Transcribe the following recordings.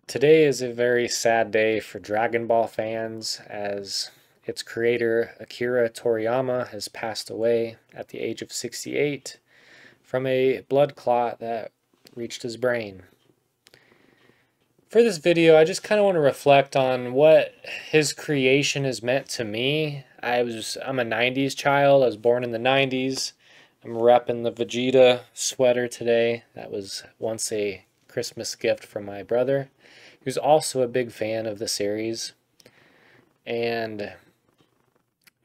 Today is a very sad day for Dragon Ball fans as its creator Akira Toriyama has passed away at the age of 68 from a blood clot that reached his brain. For this video, I just kind of want to reflect on what his creation has meant to me. I'm a 90s child. I was born in the 90s. I'm repping the Vegeta sweater today. That was once a Christmas gift from my brother, who's also a big fan of the series. And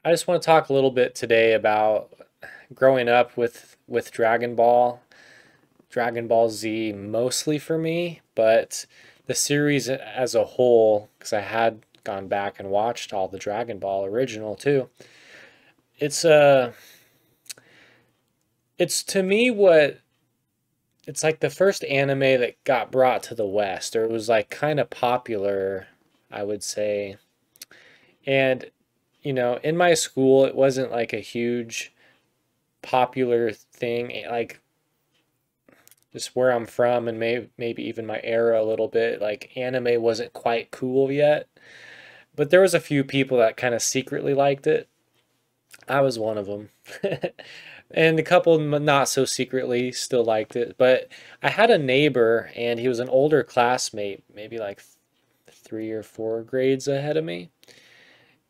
I just want to talk a little bit today about growing up with Dragon Ball Z mostly for me, but the series as a whole, because I had gone back and watched all the Dragon Ball original too. It's to me it's like the first anime that got brought to the West, or it was like kind of popular, I would say. And, in my school, it wasn't like a huge popular thing, like just where I'm from and maybe even my era a little bit, like anime wasn't quite cool yet. But there was a few people that kind of secretly liked it. I was one of them. And a couple not so secretly still liked it. But I had a neighbor, and he was an older classmate, maybe like 3 or 4 grades ahead of me.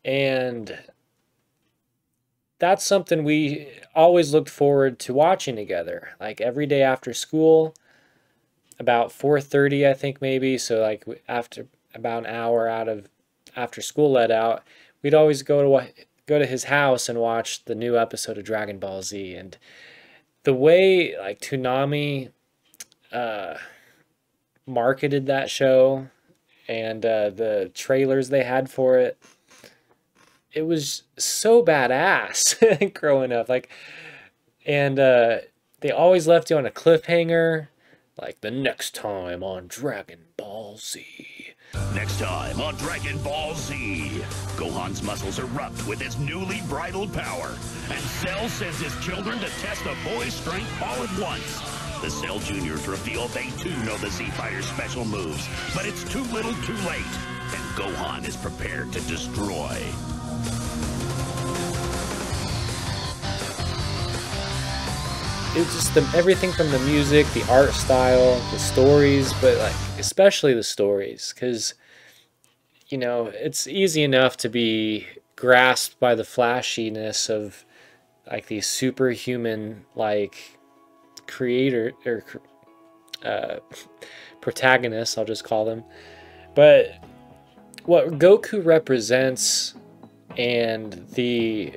And that's something we always looked forward to watching together. Like every day after school, about 4:30, I think maybe. So like after about an hour after school let out, we'd always go to his house and watch the new episode of Dragon Ball Z. And the way like Toonami marketed that show and the trailers they had for it, it was so badass growing up. And they always left you on a cliffhanger, like the next time on Dragon Ball Z. Next time on Dragon Ball Z, Gohan's muscles erupt with his newly bridled power, and Cell sends his children to test the boy's strength all at once. The Cell Juniors reveal they too know the Z Fighter's special moves, but it's too little too late, and Gohan is prepared to destroy. It's just everything from the music, the art style, the stories, but like especially the stories, because it's easy enough to be grasped by the flashiness of like these superhuman like creator or protagonists, I'll just call them. But what Goku represents and the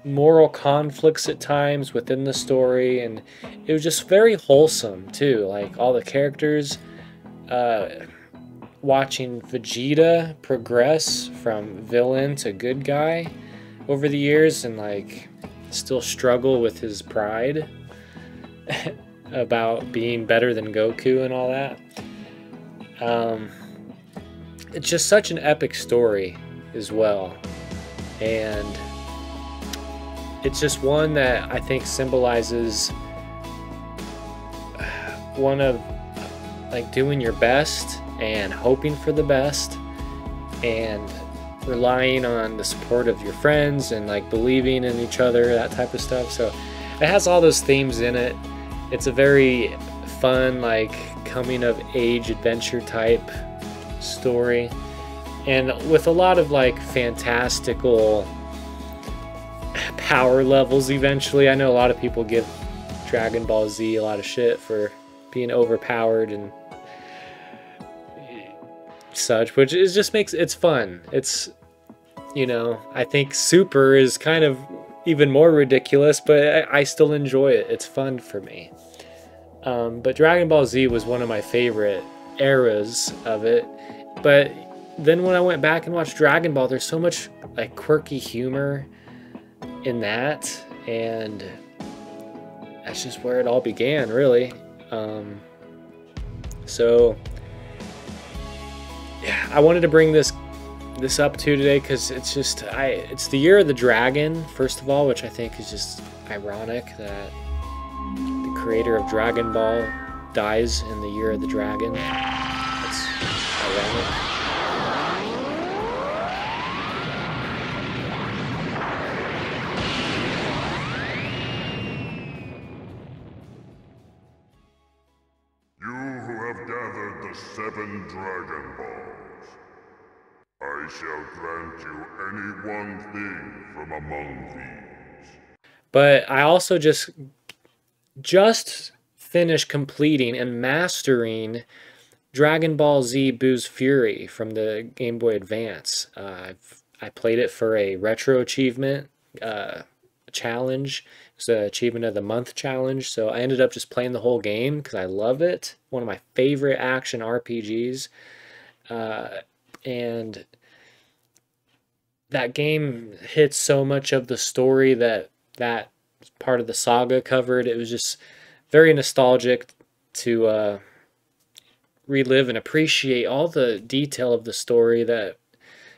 moral conflicts at times within the story, and it was just very wholesome too, like all the characters, watching Vegeta progress from villain to good guy over the years and like still struggle with his pride about being better than Goku and all that. It's just such an epic story as well, and it's just one that I think symbolizes one of like doing your best and hoping for the best and relying on the support of your friends and like believing in each other, that type of stuff. So it has all those themes in it. It's a very fun like coming of age adventure type story, and with a lot of like fantastical power levels eventually. I know a lot of people give Dragon Ball Z a lot of shit for being overpowered and such, which is just makes it's fun. It's I think Super is kind of even more ridiculous, but I still enjoy it. It's fun for me. But Dragon Ball Z was one of my favorite eras of it. But then when I went back and watched Dragon Ball, there's so much like quirky humor in that, and that's just where it all began, really. So yeah, I wanted to bring this up to today because it's just it's the year of the dragon, first of all, which I think is just ironic that the creator of Dragon Ball dies in the year of the dragon. around. You who have gathered the 7 Dragon Balls, I shall grant you any one thing from among these. But I also just finished completing and mastering Dragon Ball Z Boo's Fury from the Game Boy Advance. I played it for a retro achievement challenge. It was the Achievement of the Month challenge. So I ended up just playing the whole game because I love it. One of my favorite action RPGs. And that game hits so much of the story that part of the saga covered. It was just very nostalgic to relive and appreciate all the detail of the story that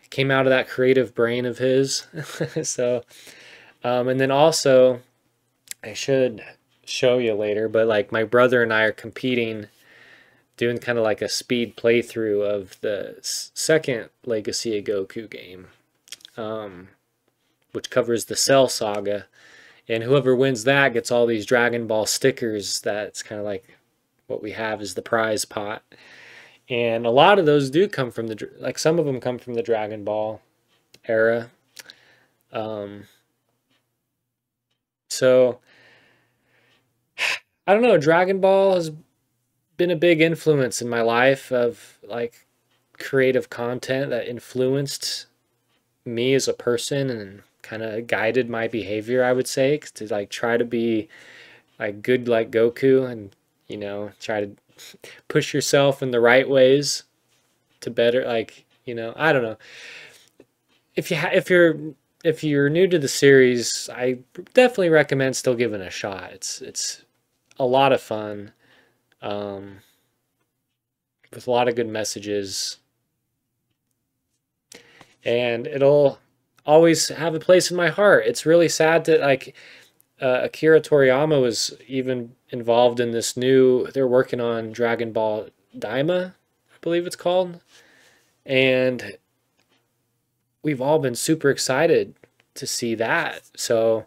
came out of that creative brain of his. So, and then also, I should show you later, but like my brother and I are competing, doing kind of like a speed playthrough of the second Legacy of Goku game, which covers the Cell Saga. And whoever wins that gets all these Dragon Ball stickers. That's kind of like what we have is the prize pot. And a lot of those do come from like some of them come from the Dragon Ball era. So I don't know, Dragon Ball has been a big influence in my life of like creative content that influenced me as a person and kind of guided my behavior, I would say, to like try to be like good like Goku and, you know, try to push yourself in the right ways to better, like, you know, I don't know. If you're new to the series, I definitely recommend still giving it a shot. It's a lot of fun, with a lot of good messages, and it'll always have a place in my heart. It's really sad that like Akira Toriyama was even involved in this new. They're working on Dragon Ball Daima, I believe it's called, and we've all been super excited to see that. So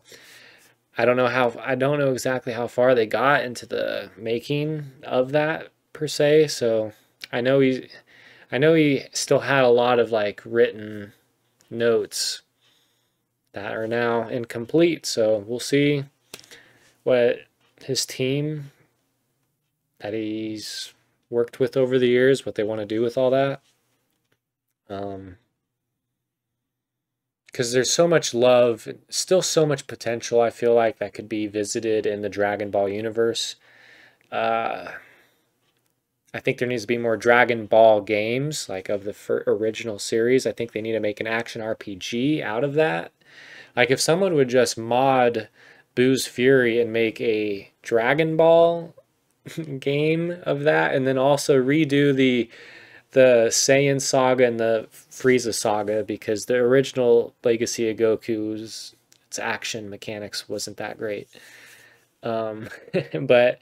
I don't know exactly how far they got into the making of that per se. So I know he still had a lot of like written notes that are now incomplete. So we'll see what his team that he's worked with over the years, what they want to do with all that. Because there's so much love, still so much potential, I feel like, that could be visited in the Dragon Ball universe. I think there needs to be more Dragon Ball games, like of the original series. I think they need to make an action RPG out of that. Like if someone would just mod Boo's Fury and make a Dragon Ball game of that, and then also redo the Saiyan saga and the Frieza saga, because the original Legacy of Goku's its action mechanics wasn't that great. But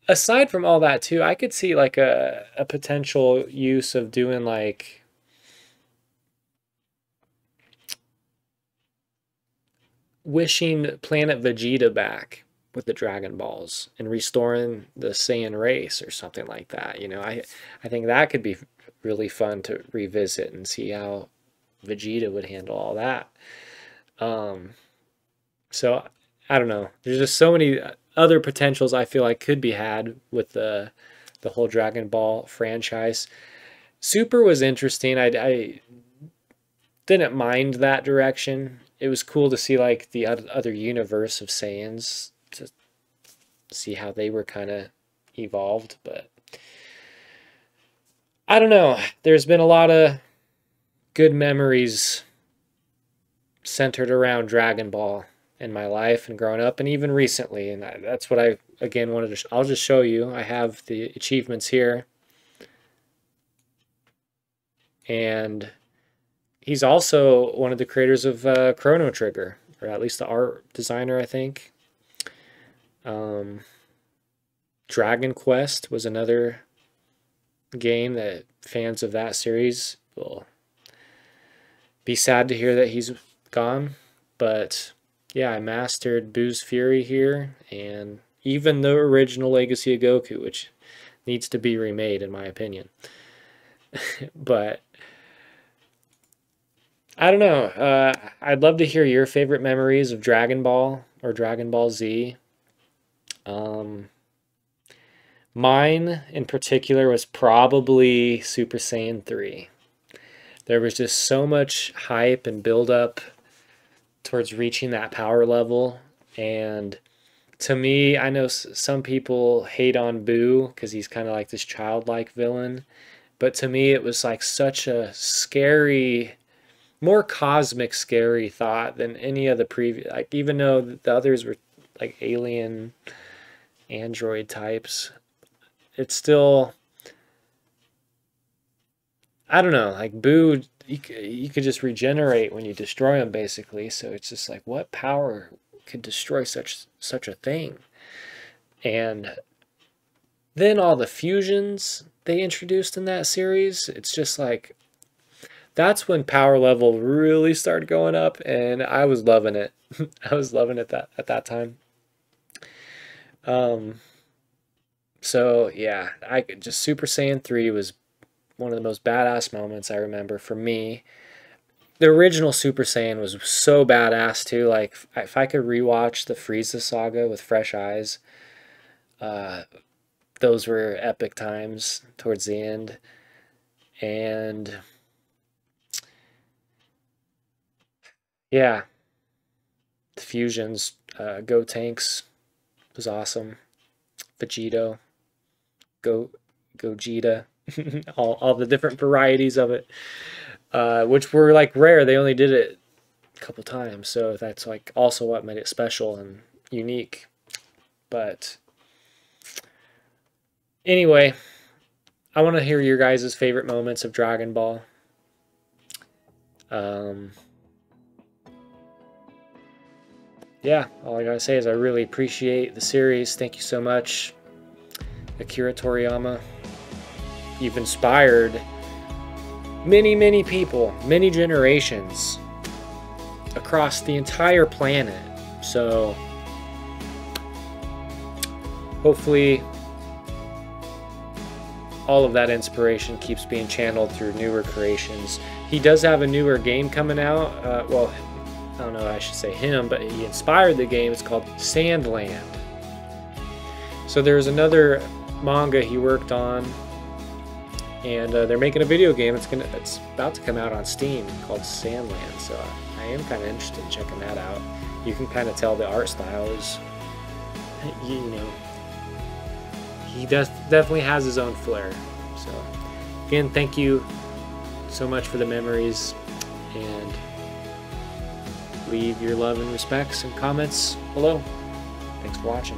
aside from all that too, I could see like a potential use of doing like wishing Planet Vegeta back with the Dragon Balls and restoring the Saiyan race or something like that. You know, I think that could be really fun to revisit and see how Vegeta would handle all that. So I don't know. There's just so many other potentials I feel like could be had with the whole Dragon Ball franchise. Super was interesting. I didn't mind that direction. It was cool to see like the other universe of Saiyans, to see how they were kind of evolved, but I don't know. There's been a lot of good memories centered around Dragon Ball in my life and growing up and even recently, and that's what I again wanted to I'll just show you. I have the achievements here, and he's also one of the creators of Chrono Trigger, or at least the art designer, I think. Dragon Quest was another game that fans of that series will be sad to hear that he's gone. But yeah, I mastered Boo's Fury here, and even the original Legacy of Goku, which needs to be remade in my opinion. But I don't know. I'd love to hear your favorite memories of Dragon Ball or Dragon Ball Z. Mine in particular was probably Super Saiyan 3. There was just so much hype and build up towards reaching that power level. And to me, I know some people hate on Boo because he's kind of like this childlike villain. But to me, it was like such a scary, more cosmic scary thought than any of the previous. Like, even though the others were like alien android types, it's still, I don't know, like Boo, you could just regenerate when you destroy him, basically. So it's just like, what power could destroy such a thing? And then all the fusions they introduced in that series, it's just like, that's when power level really started going up, and I was loving it. I was loving it at that time. So yeah, I could just Super Saiyan 3 was one of the most badass moments I remember for me. The original Super Saiyan was so badass too. Like, if I could rewatch the Frieza saga with fresh eyes, those were epic times towards the end. And yeah, the fusions, Gotenks was awesome. Vegito, Gogeta, all the different varieties of it, which were like rare. They only did it a couple times, so that's like also what made it special and unique. But anyway, I want to hear your guys' favorite moments of Dragon Ball. Yeah, all I gotta say is I really appreciate the series. Thank you so much, Akira Toriyama. You've inspired many people, many generations across the entire planet. So hopefully all of that inspiration keeps being channeled through newer creations. He does have a newer game coming out. Well, I don't know, I should say him, but he inspired the game. It's called Sandland. So there's another manga he worked on, and they're making a video game. It's about to come out on Steam called Sandland. So I am kind of interested in checking that out. You can kind of tell the art style is, you know, he definitely has his own flair. So again, thank you so much for the memories, and leave your love and respects and comments below. Thanks for watching.